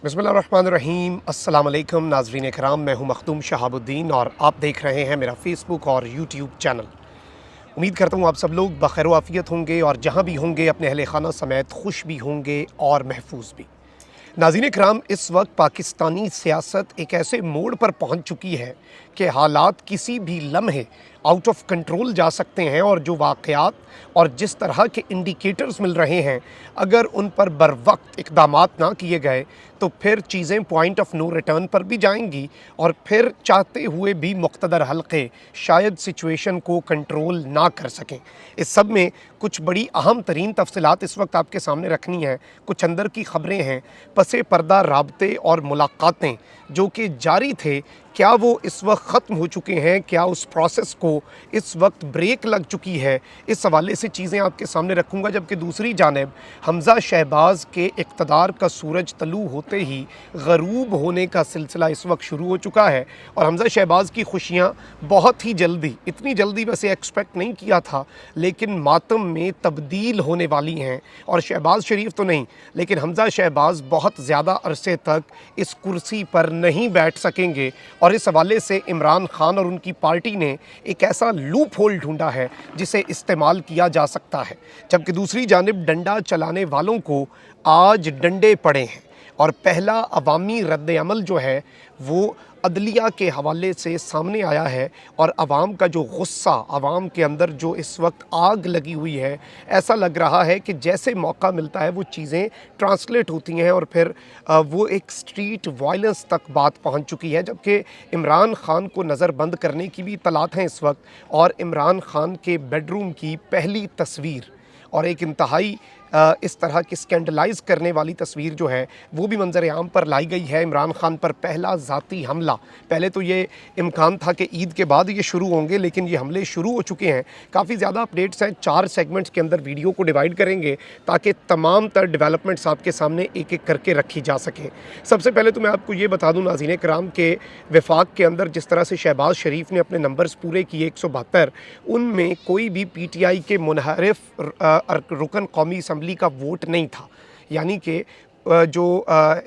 बिस्मिल्लाहिर्रहमानिर्रहीम। अस्सलाम वालेकुम नाज़रीन कराम, मैं हूं मखदूम शहाबुद्दीन और आप देख रहे हैं मेरा फ़ेसबुक और यूट्यूब चैनल। उम्मीद करता हूं आप सब लोग बखैर व आफ़ियत होंगे और जहां भी होंगे अपने अहले खाना समेत खुश भी होंगे और महफूज भी। नाज़रीन कराम, इस वक्त पाकिस्तानी सियासत एक ऐसे मोड़ पर पहुंच चुकी है कि हालात किसी भी लम्हे आउट ऑफ कंट्रोल जा सकते हैं और जो वाक़यात और जिस तरह के इंडिकेटर्स मिल रहे हैं, अगर उन पर बर वक्त इक़दामात ना किए गए तो फिर चीज़ें पॉइंट ऑफ नो रिटर्न पर भी जाएंगी और फिर चाहते हुए भी मुक़्तदर हल्के शायद सिचुएशन को कंट्रोल ना कर सकें। इस सब में कुछ बड़ी अहम तरीन तफसीलात इस वक्त आपके सामने रखनी है। कुछ अंदर की ख़बरें हैं, पसे पर्दा राब्ते और मुलाकातें जो कि जारी थे, क्या वो इस वक्त ख़त्म हो चुके हैं, क्या उस प्रोसेस को इस वक्त ब्रेक लग चुकी है, इस हवाले से चीज़ें आपके सामने रखूँगा। जबकि दूसरी जानिब हमज़ा शहबाज के इक़्तिदार का सूरज तलू होते ही ग़रूब होने का सिलसिला इस वक्त शुरू हो चुका है और हमज़ा शहबाज की खुशियाँ बहुत ही जल्दी, इतनी जल्दी वैसे एक्सपेक्ट नहीं किया था, लेकिन मातम में तब्दील होने वाली हैं। और शहबाज शरीफ तो नहीं, लेकिन हमज़ा शहबाज बहुत ज़्यादा अरसे तक इस कुर्सी पर नहीं बैठ सकेंगे और इस हवाले से इमरान खान और उनकी पार्टी ने एक ऐसा लूप होल ढूंढा है जिसे इस्तेमाल किया जा सकता है। जबकि दूसरी जानिब डंडा चलाने वालों को आज डंडे पड़े हैं और पहला अवामी रद्द-ए-अमल जो है वो अदलिया के हवाले से सामने आया है और आवाम का जो गुस्सा, आवाम के अंदर जो इस वक्त आग लगी हुई है, ऐसा लग रहा है कि जैसे मौका मिलता है वो चीज़ें ट्रांसलेट होती हैं और फिर वो एक स्ट्रीट वायलेंस तक बात पहुंच चुकी है। जबकि इमरान खान को नज़रबंद करने की भी इत्तलात हैं इस वक्त और इमरान खान के बेडरूम की पहली तस्वीर और एक इंतहाई इस तरह की स्कैंडलाइज़ करने वाली तस्वीर जो है वो भी मंजर आम पर लाई गई है। इमरान खान पर पहला ज़ाती हमला, पहले तो ये इम्कान था कि ईद के बाद ये शुरू होंगे, लेकिन ये हमले शुरू हो चुके हैं। काफ़ी ज़्यादा अपडेट्स हैं, 4 सेगमेंट्स के अंदर वीडियो को डिवाइड करेंगे ताकि तमाम तर डेवलपमेंट्स आपके सामने एक एक करके रखी जा सकें। सबसे पहले तो मैं आपको ये बता दूँ नाज़रीन कराम के वफाक के अंदर जिस तरह से शहबाज शरीफ ने अपने नंबर्स पूरे किए 172, उनमें कोई भी PTI के मुनहरिफ रुकन कौमी असम्बली का वोट नहीं था। यानी कि जो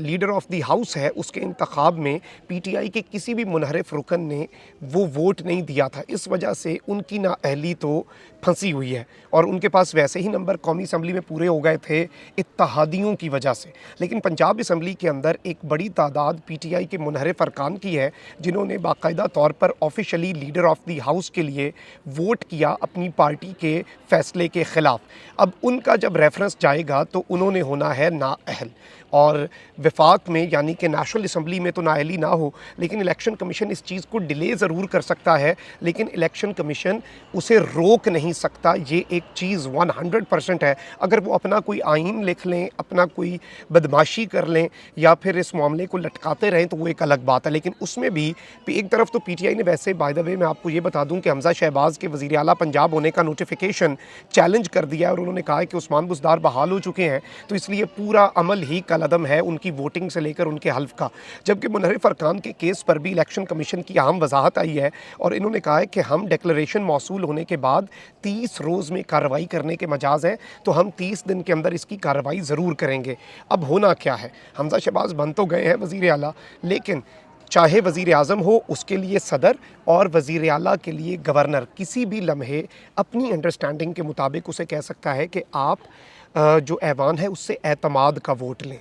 लीडर ऑफ द हाउस है उसके इंतखाब में PTI के किसी भी मुनहरिफ रुकन ने वो वोट नहीं दिया था। इस वजह से उनकी नाअहली तो फंसी हुई है और उनके पास वैसे ही नंबर कौमी असम्बली में पूरे हो गए थे इत्तहादियों की वजह से। लेकिन पंजाब असम्बली के अंदर एक बड़ी तादाद PTI के मुनहरिफ अरकान की है जिन्होंने बाकायदा तौर पर officially leader of the house के लिए वोट किया अपनी पार्टी के फ़ैसले के ख़िलाफ़। अब उनका जब रेफरेंस जाएगा तो उन्होंने होना है नाअहल और वफाक में यानी कि नेशनल असम्बली में तो नाअहली ना हो, लेकिन इलेक्शन कमीशन इस चीज़ को डिले ज़रूर कर सकता है, लेकिन इलेक्शन कमीशन उसे रोक नहीं सकता। ये एक चीज़ 100% है। अगर वो अपना कोई आइन लिख लें, अपना कोई बदमाशी कर लें या फिर इस मामले को लटकाते रहें तो वो एक अलग बात है। लेकिन उसमें भी एक तरफ तो PTI ने वैसे बाय द वे मैं आपको ये बता दूँ कि हमज़ा शहबाज के वज़ीर आला पंजाब होने का नोटिफिकेशन चैलेंज कर दिया है और उन्होंने कहा है कि उस्मान बुज़दार बहाल हो चुके हैं, तो इसलिए पूरा अमल ही कलअदम है उनकी वोटिंग से लेकर उनके हल्फ का। जबकि मुनहरिफ अरकान के केस पर भी इलेक्शन कमीशन की अहम वजाहत आई है और इन्होंने कहा है कि हम डिक्लेरेशन मौसूल होने के बाद 30 रोज़ में कार्रवाई करने के मजाज है, तो हम 30 दिन के अंदर इसकी कार्रवाई ज़रूर करेंगे। अब होना क्या है, हमज़ा शहबाज बन तो गए हैं वज़ीर आला, लेकिन चाहे वज़ीर आज़म हो उसके लिए सदर और वज़ीर आला के लिए गवर्नर किसी भी लम्हे अपनी अंडरस्टैंडिंग के मुताबिक उसे कह सकता है कि आप जो ऐवान है उससे एतमाद का वोट लें।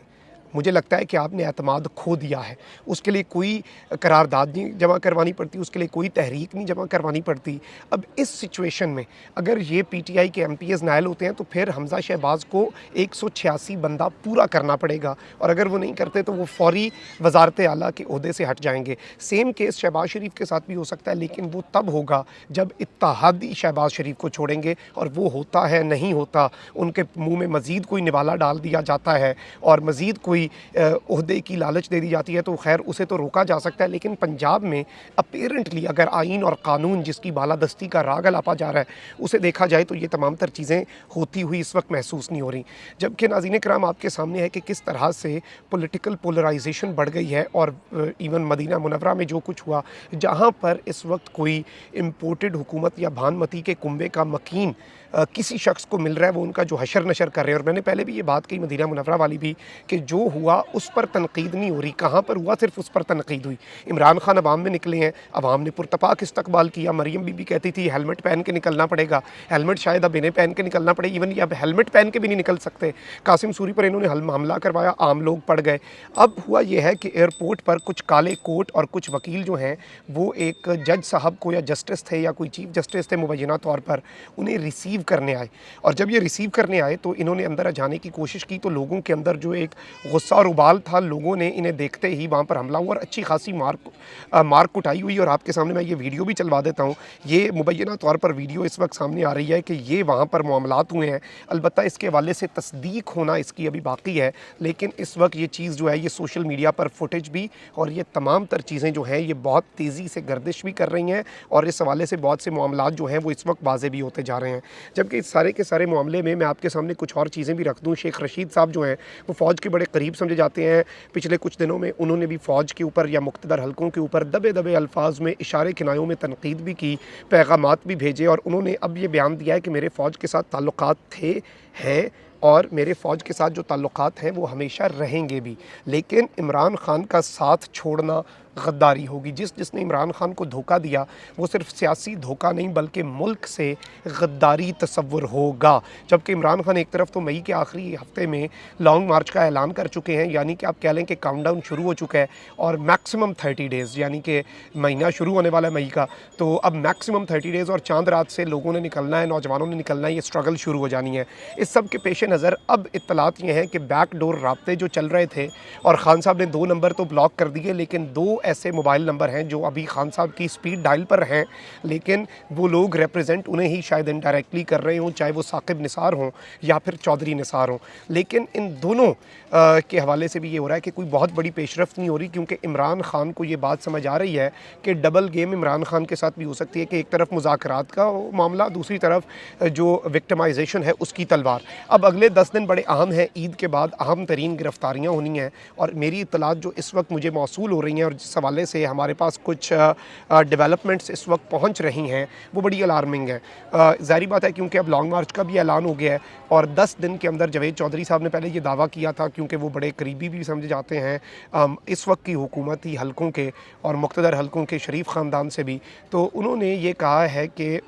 मुझे लगता है कि आपने एतमाद खो दिया है। उसके लिए कोई करारदाद नहीं जमा करवानी पड़ती, उसके लिए कोई तहरीक नहीं जमा करवानी पड़ती। अब इस सिचुएशन में अगर ये PTI के MPs नायल होते हैं तो फिर हमज़ा शहबाज को 186 बंदा पूरा करना पड़ेगा और अगर वो नहीं करते तो वो फौरी वज़ारत आला के ओहदे से हट जाएंगे। सेम केस शहबाज शरीफ के साथ भी हो सकता है, लेकिन वो तब होगा जब इत्तेहादी शहबाज शरीफ को छोड़ेंगे और वो होता है नहीं होता, उनके मुँह में मज़ीद कोई निवाला डाल दिया जाता है और मज़ीद कोई ओहदे की लालच दे दी जाती है तो खैर उसे तो रोका जा सकता है। लेकिन पंजाब में अपेरेंटली अगर आइन और कानून जिसकी बालादस्ती का राग अलापा जा रहा है उसे देखा जाए तो ये तमाम तर चीज़ें होती हुई इस वक्त महसूस नहीं हो रही। जबकि नाज़रीन कराम आपके सामने है कि किस तरह से पॉलिटिकल पोलराइजेशन बढ़ गई है और इवन मदीना मुनव्वरा में जो कुछ हुआ, जहाँ पर इस वक्त कोई इम्पोर्टेड हुकूमत या भानमती के कुंबे का मकीन किसी शख्स को मिल रहा है वो उनका जो हशर नशर कर रहे हैं। और मैंने पहले भी ये बात कही मदीना मुनव्वरा वाली भी कि जो हुआ उस पर तनकीद नहीं हो रही, कहाँ पर हुआ सिर्फ उस पर तनकीद हुई। इमरान खान अवाम में निकले हैं, अवाम ने पुरतपाक इस्तकबाल किया। मरियम बीबी कहती थी हेलमेट पहन के निकलना पड़ेगा, हेलमेट शायद अब इन्हें पहन के निकलना पड़े, इवन ये अब हेलमेट पहन के भी नहीं निकल सकते। कासिम सूरी पर इन्होंने हमला करवाया, आम लोग पड़ गए। अब हुआ यह है कि एयरपोर्ट पर कुछ काले कोट और कुछ वकील जो हैं वो एक जज साहब को, या जस्टिस थे या कोई चीफ जस्टिस थे मुबैना तौर पर, उन्हें रिसीव करने आए। और जब ये रिसीव करने आए तो इन्होंने अंदर जाने की कोशिश की, तो लोगों के अंदर जो एक गुस्सा और उबाल था, लोगों ने इन्हें देखते ही वहाँ पर हमला हुआ और अच्छी खासी मार कुटाई हुई। और आपके सामने मैं ये वीडियो भी चलवा देता हूँ। ये मुबैना तौर पर वीडियो इस वक्त सामने आ रही है कि ये वहाँ पर मामलात हुए हैं। अलबत्ता इसके हवाले से तस्दीक होना इसकी अभी बाकी है, लेकिन इस वक्त ये चीज़ जो है ये सोशल मीडिया पर फुटेज भी और ये तमाम तर चीज़ें जो हैं ये बहुत तेज़ी से गर्दिश भी कर रही हैं, और इस हवाले से बहुत से मामलात जो हैं वो इस वक्त वाज़े भी होते जा रहे हैं। जबकि इस सारे के सारे मामले में मैं आपके सामने कुछ और चीज़ें भी रख दूँ। शेख रशीद साहब जो हैं वो फ़ौज के बड़े करीब समझे जाते हैं। पिछले कुछ दिनों में उन्होंने भी फ़ौज के ऊपर या मुक़्तदर हलकों के ऊपर दबे दबे अल्फाज में, इशारे किनायों में तनकीद भी की, पैगामात भी भेजे, और उन्होंने अब ये बयान दिया है कि मेरे फ़ौज के साथ ताल्लुकात थे, हैं, और मेरे फ़ौज के साथ जो ताल्लुकात हैं वो हमेशा रहेंगे भी। लेकिन इमरान खान का साथ छोड़ना गद्दारी होगी। जिसने इमरान खान को धोखा दिया वो सिर्फ सियासी धोखा नहीं बल्कि मुल्क से गद्दारी तस्वुर होगा। जबकि इमरान खान एक तरफ तो मई के आखिरी हफ्ते में लॉन्ग मार्च का ऐलान कर चुके हैं, यानी कि आप कह लें कि काउंटडाउन शुरू हो चुका है, और मैक्सिमम 30 डेज़, यानी कि महीना शुरू होने वाला है मई का, तो अब मैक्सिमम 30 डेज़ और चांद रात से लोगों ने निकलना है, नौजवानों ने निकलना है, ये स्ट्रगल शुरू हो जानी है। इस सब के पेश नज़र अब इत्तलात ये हैं कि बैक डोर राब्ते जो चल रहे थे, और खान साहब ने 2 नंबर तो ब्लॉक कर दिए, लेकिन 2 ऐसे मोबाइल नंबर हैं जो अभी खान साहब की स्पीड डायल पर हैं, लेकिन वो लोग रिप्रेजेंट उन्हें ही शायद इनडायरेक्टली कर रहे हों, चाहे वो साकिब निसार हों या फिर चौधरी निसार हों। लेकिन इन दोनों के हवाले से भी ये हो रहा है कि कोई बहुत बड़ी पेशरफ्त नहीं हो रही, क्योंकि इमरान खान को ये बात समझ आ रही है कि डबल गेम इमरान खान के साथ भी हो सकती है, कि एक तरफ मुज़ाकरात का मामला, दूसरी तरफ जो विक्टिमाइजेशन है उसकी तलवार। अब अगले 10 दिन बड़े अहम हैं, ईद के बाद अहम तरीन गिरफ्तारियाँ होनी हैं, और मेरी इत्तलात जो इस वक्त मुझे मौसूल हो रही हैं और जिस हवाले से हमारे पास कुछ डेवलपमेंट्स इस वक्त पहुंच रही हैं वो बड़ी अलार्मिंग है। ज़ाहिर बात है क्योंकि अब लॉन्ग मार्च का भी ऐलान हो गया है, और 10 दिन के अंदर जावेद चौधरी साहब ने पहले ये दावा किया था, क्योंकि वो बड़े करीबी भी समझे जाते हैं इस वक्त की हुकूमती हलकों के और मुक़्तदर हलकों के शरीफ ख़ानदान से भी, तो उन्होंने ये कहा है कि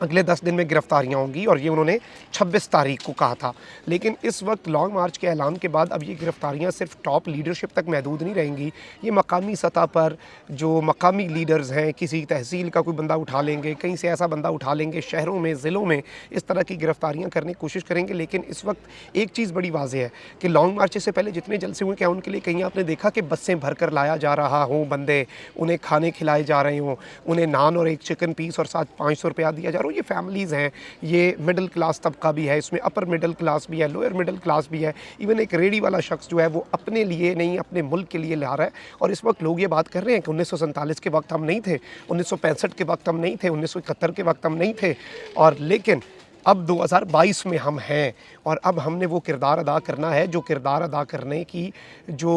अगले 10 दिन में गिरफ्तारियाँ होंगी, और ये उन्होंने 26 तारीख को कहा था। लेकिन इस वक्त लॉन्ग मार्च के ऐलान के बाद अब ये गिरफ्तारियाँ सिर्फ टॉप लीडरशिप तक महदूद नहीं रहेंगी, ये मकामी सतह पर जो मकामी लीडर्स हैं, किसी तहसील का कोई बंदा उठा लेंगे, कहीं से ऐसा बंदा उठा लेंगे, शहरों में, ज़िलों में इस तरह की गिरफ्तारियाँ करने की कोशिश करेंगे। लेकिन इस वक्त एक चीज़ बड़ी वाज़ेह है कि लॉन्ग मार्च से पहले जितने जलसे हुए, क्या उनके लिए कहीं आपने देखा कि बसें भर कर लाया जा रहा हो बंदे, उन्हें खाने खिलाए जा रहे हों, उन्हें नान और एक चिकन पीस और साथ 500 रुपया दिया जा रहा हो? ये फैमिलीज़ हैं, ये मिडिल क्लास तबका भी है, इसमें अपर मिडिल क्लास भी है, लोअर मिडिल क्लास भी है। इवन एक रेडी वाला शख्स जो है वो अपने लिए नहीं, अपने मुल्क के लिए ला रहा है। और इस वक्त लोग ये बात कर रहे हैं कि 1947 के वक्त हम नहीं थे, 1965 के वक्त हम नहीं थे, 1971 के वक्त हम नहीं थे, और लेकिन अब 2022 में हम हैं, और अब हमने वो किरदार अदा करना है जो किरदार अदा करने की जो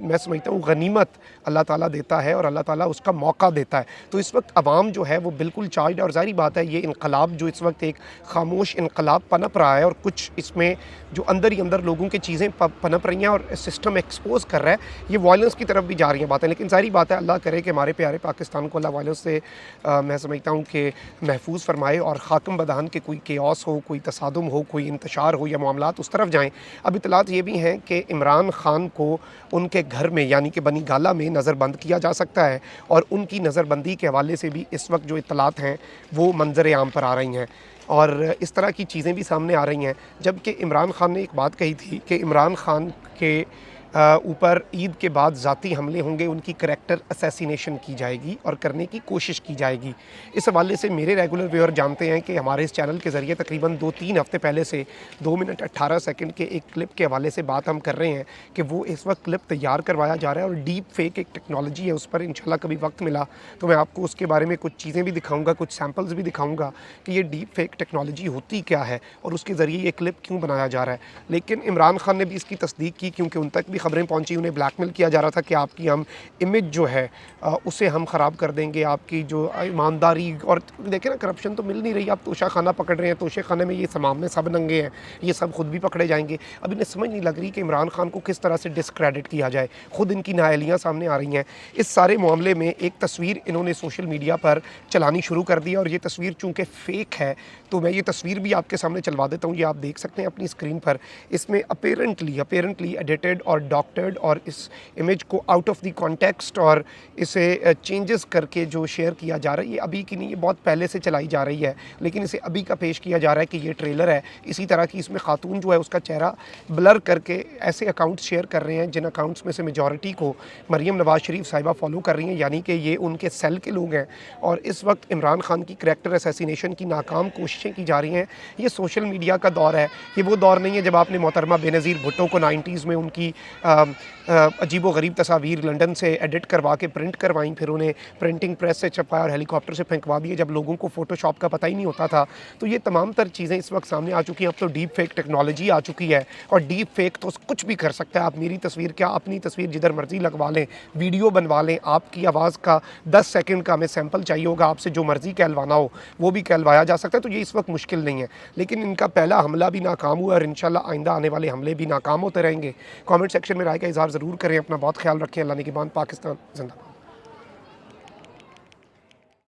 मैं समझता हूँ गनीमत अल्लाह ताला देता है और अल्लाह ताला उसका मौका देता है। तो इस वक्त अवाम जो है वो बिल्कुल चार्ज, और ज़ाहिर बात है ये इनकलाब जो इस वक्त एक खामोश इनकलाब पनप रहा है, और कुछ इसमें जो अंदर ही अंदर लोगों की चीज़ें पनप रही हैं और सिस्टम एक्सपोज कर रहा है, ये वायलेंस की तरफ भी जा रही हैं बातें। लेकिन ज़ाहिर बात है अल्लाह करे कि हमारे प्यारे पाकिस्तान को अल्लाह वायलेंस से मैं समझता हूँ कि महफूज फरमाए, और खाकम बदान के कोई केओस हो, कोई तसादुम हो, कोई इंतशार हो या मामलात उस तरफ जाएँ। अब इतलात ये भी हैं कि इमरान खान को उनके घर में यानी कि बनी गाला में नज़रबंद किया जा सकता है, और उनकी नज़रबंदी के हवाले से भी इस वक्त जो इतलात हैं वो मंजर आम पर आ रही हैं, और इस तरह की चीज़ें भी सामने आ रही हैं। जबकि इमरान खान ने एक बात कही थी कि इमरान खान के ऊपर ईद के बाद ज़ाती हमले होंगे, उनकी करैक्टर असैसिनेशन की जाएगी और करने की कोशिश की जाएगी। इस हवाले से मेरे रेगुलर व्यूअर जानते हैं कि हमारे इस चैनल के ज़रिए तकरीबन 2-3 हफ़्ते पहले से 2 मिनट 18 सेकंड के एक क्लिप के हवाले से बात हम कर रहे हैं कि वो इस वक्त क्लिप तैयार करवाया जा रहा है, और डीप फेक एक टेक्नोलॉजी है, उस पर इंशाल्लाह कभी वक्त मिला तो मैं आपको उसके बारे में कुछ चीज़ें भी दिखाऊँगा, कुछ सैम्पल्स भी दिखाऊँगा कि ये डीप फेक टेक्नोलॉजी होती क्या है और उसके ज़रिए ये क्लिप क्यों बनाया जा रहा है। लेकिन इमरान खान ने भी इसकी तस्दीक की, क्योंकि उन तक भी भी खबरें पहुंची, उन्हें ब्लैकमेल किया जा रहा था कि आपकी हम इमेज जो है उसे हम ख़राब कर देंगे, आपकी जो ईमानदारी। और देखें ना, करप्शन तो मिल नहीं रही। आप तोशा खाना पकड़ रहे हैं, तोशे खाने में ये सामने सब नंगे हैं, ये सब खुद भी पकड़े जाएंगे। अब इन्हें समझ नहीं लग रही कि इमरान खान को किस तरह से डिस्क्रेडिट किया जाए। खुद इनकी नाअहलियाँ सामने आ रही हैं। इस सारे मामले में एक तस्वीर इन्होंने सोशल मीडिया पर चलानी शुरू कर दी, और ये तस्वीर चूँकि फ़ेक है तो मैं ये तस्वीर भी आपके सामने चलवा देता हूँ। ये आप देख सकते हैं अपनी स्क्रीन पर। इसमें अपेरेंटली एडिटेड और डॉक्टर्ड, और इस इमेज को आउट ऑफ द कॉन्टेक्स्ट और इसे चेंजेस करके जो शेयर किया जा रहा है, ये अभी की नहीं, ये बहुत पहले से चलाई जा रही है, लेकिन इसे अभी का पेश किया जा रहा है कि ये ट्रेलर है। इसी तरह की इसमें खातून जो है उसका चेहरा ब्लर करके ऐसे अकाउंट्स शेयर कर रहे हैं जिन अकाउंट्स में से मेजॉरिटी को मरीम नवाज़ शरीफ साहिबा फॉलो कर रही हैं, यानी कि ये उनके सेल के लोग हैं। और इस वक्त इमरान खान की करैक्टर असैसिनेशन की नाकाम कोशिशें की जा रही हैं। ये सोशल मीडिया का दौर है, ये वो दौर नहीं है जब आपने मोहतरमा बेनज़ीर भुट्टो को 90s में उनकी अजीबो गरीब तस्वीर लंदन से एडिट करवा के प्रिंट करवाई, फिर उन्हें प्रिंटिंग प्रेस से छपाया और हेलीकॉप्टर से फेंकवा दिए जब लोगों को फ़ोटोशॉप का पता ही नहीं होता था। तो ये तमाम तर चीज़ें इस वक्त सामने आ चुकी हैं। अब तो डीप फेक टेक्नोलॉजी आ चुकी है, और डीप फेक तो कुछ भी कर सकता है। आप मेरी तस्वीर क्या, अपनी तस्वीर जिधर मर्जी लगवा लें, वीडियो बनवा लें, आपकी आवाज़ का 10 सेकंड का हमें सैंपल चाहिए होगा, आपसे जो मर्जी कहलवाना हो वो भी कहलवाया जा सकता है। तो ये इस वक्त मुश्किल नहीं है, लेकिन इनका पहला हमला भी नाकाम हुआ और इंशाल्लाह आइंदा आने वाले हमले भी नाकाम होते रहेंगे। कमेंट सेक्शन में राय का इजहार ज़रूर करें। अपना बहुत ख्याल रखें। अल्लाह निगहबान। पाकिस्तान जिंदाबाद।